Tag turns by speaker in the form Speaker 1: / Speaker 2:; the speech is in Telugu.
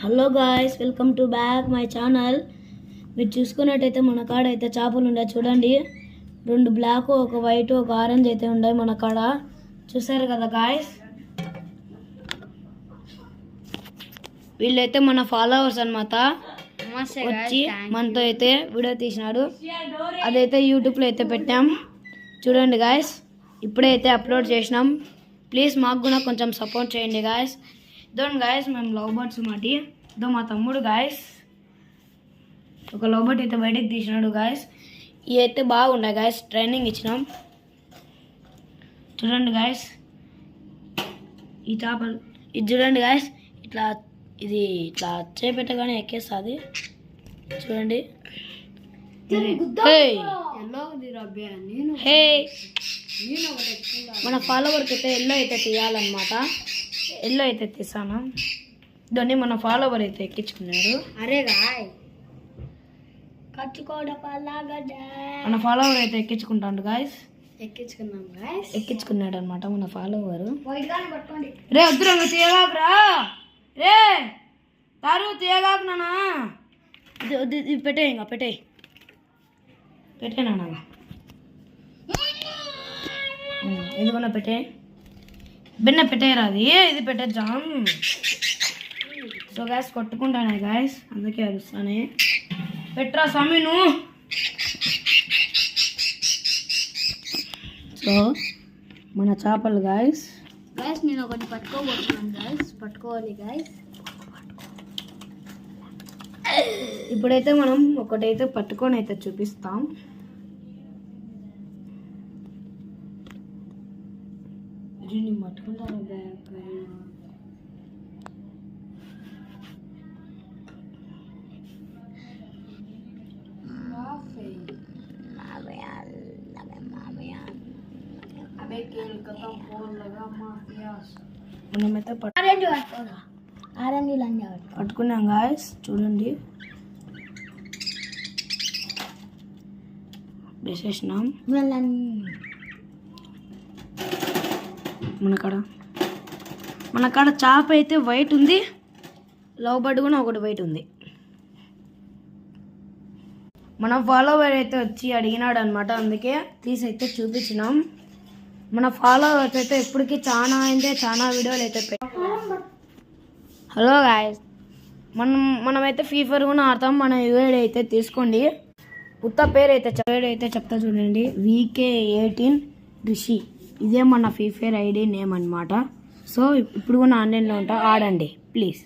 Speaker 1: Hello guys, welcome to back my channel. మీరు చూసుకున్నట్టయితే మన కాడ అయితే చేపలు ఉన్నాయి చూడండి. 2 బ్లాక్, ఒక వైట్, ఒక ఆరెంజ్ అయితే ఉన్నాయి మన కాడ. చూసారు కదా గాయ్స్, వీళ్ళైతే మన ఫాలోవర్స్ అన్నమాట. వచ్చి మనతో అయితే వీడియో తీసినాడు, అదైతే యూట్యూబ్లో అయితే పెట్టాం. చూడండి గాయ్స్, ఇప్పుడైతే అప్లోడ్ చేసినాం. ప్లీజ్ మాకు కూడా కొంచెం సపోర్ట్ చేయండి గాయ్స్. ఇదోండి గాయస్, మేము లవ్ బర్డ్స్ మాటి. ఇదో మా తమ్ముడు గాయస్, ఒక లవ్ బర్డ్ అయితే బయటకు తీసినాడు గాయస్. ఇవి అయితే బాగున్నాయి గాయస్, ట్రైనింగ్ ఇచ్చినాం. చూడండి గాయస్, ఈ చేపలు ఇది చూడండి గాయస్, ఇది ఇట్లా చేపెట్టగానే ఎక్కేస్తుంది. చూడండి, మన ఫాలోవర్కి అయితే ఎల్లో అయితే తీయాలన్నమాట. ఎల్లో అయితే తీసాను, దాన్ని మన ఫాలోవర్ అయితే ఎక్కించుకున్నాడు. అరే గాయ్, మన ఫాలోవర్ అయితే ఎక్కించుకుంటాడు గాయస్. ఎక్కించుకున్నాడు అనమాట మన ఫాలోవర్. రే వద్దురా, తీయగాకురా. రే తారు, తీయగాకు నానా. ఇది పెట్టే, ఇంకా పెట్టే నాన్న, ఎందుకన్నా పెట్టే. బిన్న పెట్టేయరా, అది ఇది పెట్టేద్దాం. సో గ్యాస్ కొట్టుకుంటానే గాయస్, అందుకే అరుస్తానే. పెట్టరా స్వామి నువ్వు. సో మన చేపలు గాయస్, నేను ఒకటి పట్టుకోబోతున్నాను గాయస్. పట్టుకోవాలి గాయస్. ఇప్పుడైతే మనం ఒకటైతే పట్టుకొని అయితే చూపిస్తాం. పట్టుకుంటాను మనమైతే పట్టుకున్నాం గాయస్. చూడండి, వేసేసినాం. మన కాడ చేప అయితే వైట్ ఉంది, లవ్ బర్డ్ కూడా ఒకటి వైట్ ఉంది. మన ఫాలోవర్ అయితే వచ్చి అడిగినాడు అనమాట, అందుకే తీసి అయితే చూపించినాం. మన ఫాలోవర్స్ అయితే ఇప్పటికీ చాలా వీడియోలు అయితే హలో గాయస్, మనమైతే ఫీఫర్ కూడా ఆడతాం. మన యూఐడి అయితే తీసుకోండి. ఉత్త పేరు అయితే చెప్తా చూడండి, VK18 రిషి. ఇదే మన ఫ్రీ ఫైర్ ఐడి నేమ్ అనమాట. సో ఇప్పుడు కూడా ఆన్లైన్లో ఉంటా, ఆడండి ప్లీజ్.